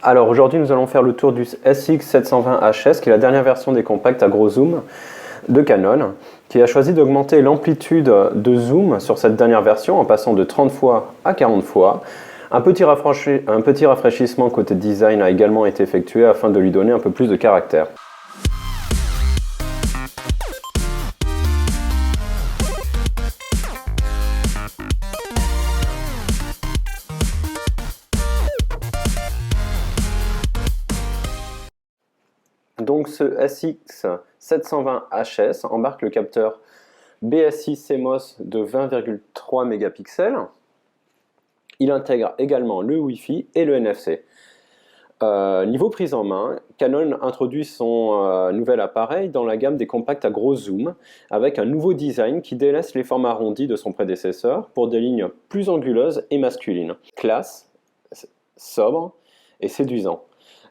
Alors aujourd'hui nous allons faire le tour du SX720HS qui est la dernière version des compacts à gros zoom de Canon qui a choisi d'augmenter l'amplitude de zoom sur cette dernière version en passant de 30 fois à 40 fois. Un petit rafraîchissement côté design a également été effectué afin de lui donner un peu plus de caractère. Donc ce SX720HS embarque le capteur BSI CMOS de 20,3 mégapixels. Il intègre également le Wi-Fi et le NFC. Niveau prise en main, Canon introduit son nouvel appareil dans la gamme des compacts à gros zoom avec un nouveau design qui délaisse les formes arrondis de son prédécesseur pour des lignes plus anguleuses et masculines. Classe, sobre et séduisant.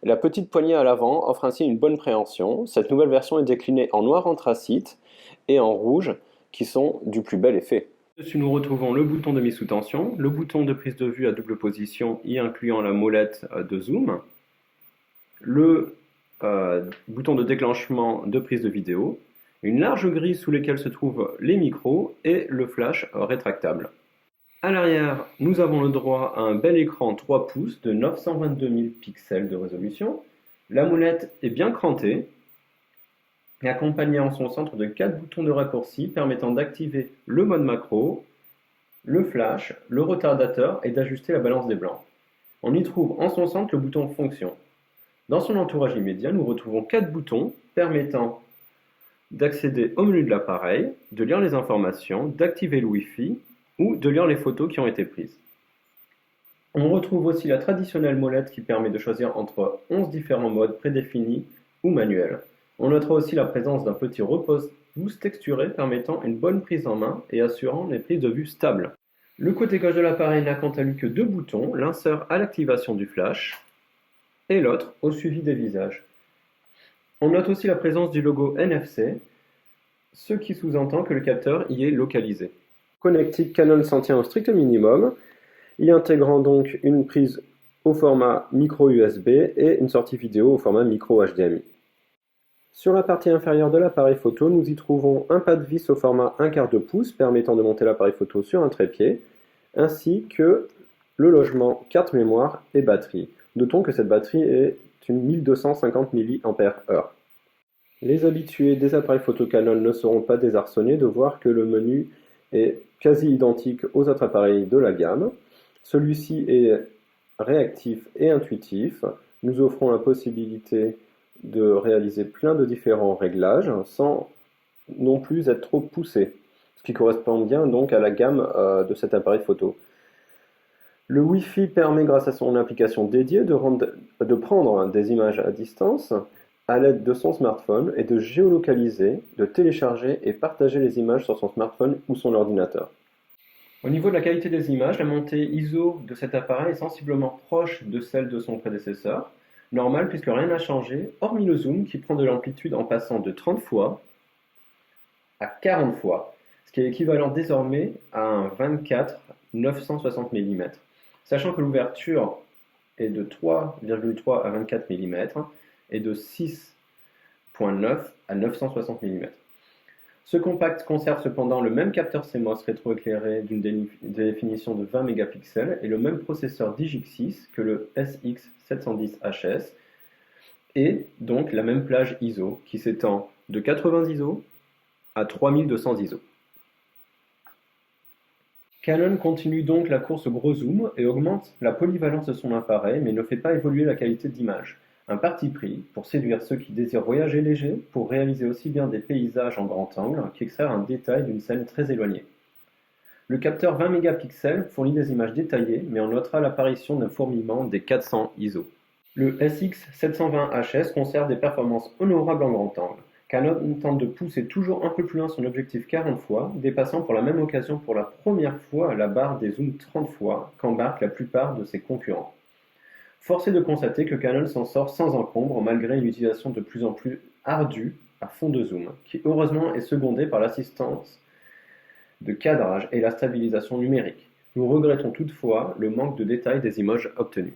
La petite poignée à l'avant offre ainsi une bonne préhension. Cette nouvelle version est déclinée en noir anthracite et en rouge qui sont du plus bel effet. Dessus nous retrouvons le bouton de mise sous tension, le bouton de prise de vue à double position y incluant la molette de zoom, le bouton de déclenchement de prise de vidéo, une large grille sous laquelle se trouvent les micros et le flash rétractable. À l'arrière, nous avons le droit à un bel écran 3 pouces de 922 000 pixels de résolution. La molette est bien crantée et accompagnée en son centre de 4 boutons de raccourci permettant d'activer le mode macro, le flash, le retardateur et d'ajuster la balance des blancs. On y trouve en son centre le bouton fonction. Dans son entourage immédiat, nous retrouvons 4 boutons permettant d'accéder au menu de l'appareil, de lire les informations, d'activer le Wi-Fi ou de lire les photos qui ont été prises. On retrouve aussi la traditionnelle molette qui permet de choisir entre 11 différents modes prédéfinis ou manuels. On notera aussi la présence d'un petit repose-pouce texturé permettant une bonne prise en main et assurant les prises de vue stables. Le côté gauche de l'appareil n'a quant à lui que 2 boutons, l'insert à l'activation du flash et l'autre au suivi des visages. On note aussi la présence du logo NFC, ce qui sous-entend que le capteur y est localisé. Connectique, Canon s'en tient au strict minimum, y intégrant donc une prise au format micro USB et une sortie vidéo au format micro HDMI. Sur la partie inférieure de l'appareil photo, nous y trouvons un pas de vis au format 1/4 de pouce permettant de monter l'appareil photo sur un trépied, ainsi que le logement carte mémoire et batterie. Notons que cette batterie est une 1250 mAh. Les habitués des appareils photo Canon ne seront pas désarçonnés de voir que le menu est quasi identique aux autres appareils de la gamme. Celui-ci est réactif et intuitif. Nous offrons la possibilité de réaliser plein de différents réglages sans non plus être trop poussé, ce qui correspond bien donc à la gamme de cet appareil photo. Le Wi-Fi permet, grâce à son application dédiée, de prendre des images à distance à l'aide de son smartphone et de géolocaliser, de télécharger et partager les images sur son smartphone ou son ordinateur. Au niveau de la qualité des images, la montée ISO de cet appareil est sensiblement proche de celle de son prédécesseur, normal puisque rien n'a changé, hormis le zoom qui prend de l'amplitude en passant de 30 fois à 40 fois, ce qui est équivalent désormais à un 24 960 mm, sachant que l'ouverture est de 3,3 à 24 mm et de 6,9 à 960 mm. Ce compact conserve cependant le même capteur CMOS rétroéclairé d'une définition de 20 mégapixels et le même processeur Digic 6 que le SX710HS et donc la même plage ISO qui s'étend de 80 ISO à 3200 ISO. Canon continue donc la course au gros zoom et augmente la polyvalence de son appareil mais ne fait pas évoluer la qualité d'image. Un parti pris pour séduire ceux qui désirent voyager léger, pour réaliser aussi bien des paysages en grand angle qu'extraire un détail d'une scène très éloignée. Le capteur 20 mégapixels fournit des images détaillées, mais on notera l'apparition d'un fourmillement des 400 ISO. Le SX720HS conserve des performances honorables en grand angle. Canon tente de pousser toujours un peu plus loin son objectif 40 fois, dépassant pour la même occasion pour la première fois la barre des zooms 30 fois qu'embarquent la plupart de ses concurrents. Force est de constater que Canon s'en sort sans encombre malgré une utilisation de plus en plus ardue à fond de zoom, qui heureusement est secondée par l'assistance de cadrage et la stabilisation numérique. Nous regrettons toutefois le manque de détails des images obtenues.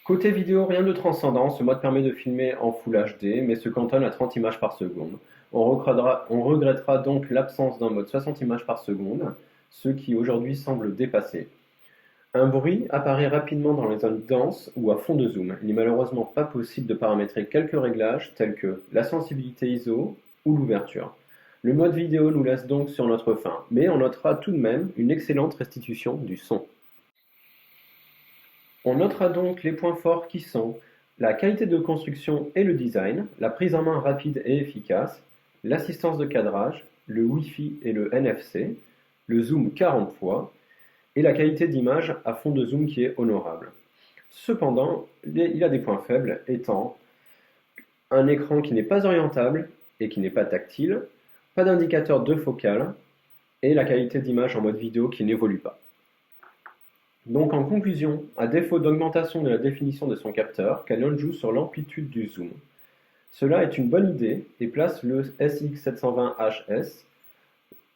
Côté vidéo, rien de transcendant, ce mode permet de filmer en Full HD, mais se cantonne à 30 images par seconde. On regrettera donc l'absence d'un mode 60 images par seconde, ce qui aujourd'hui semble dépassé. Un bruit apparaît rapidement dans les zones denses ou à fond de zoom. Il n'est malheureusement pas possible de paramétrer quelques réglages tels que la sensibilité ISO ou l'ouverture. Le mode vidéo nous laisse donc sur notre faim, mais on notera tout de même une excellente restitution du son. On notera donc les points forts qui sont la qualité de construction et le design, la prise en main rapide et efficace, l'assistance de cadrage, le Wi-Fi et le NFC, le zoom 40 fois, et la qualité d'image à fond de zoom qui est honorable. Cependant, il a des points faibles étant un écran qui n'est pas orientable et qui n'est pas tactile, pas d'indicateur de focale, et la qualité d'image en mode vidéo qui n'évolue pas. Donc en conclusion, à défaut d'augmentation de la définition de son capteur, Canon joue sur l'amplitude du zoom. Cela est une bonne idée et place le SX720HS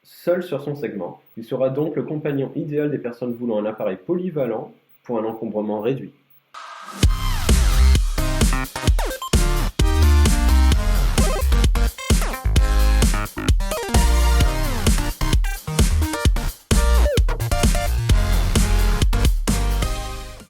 seul sur son segment. Il sera donc le compagnon idéal des personnes voulant un appareil polyvalent pour un encombrement réduit.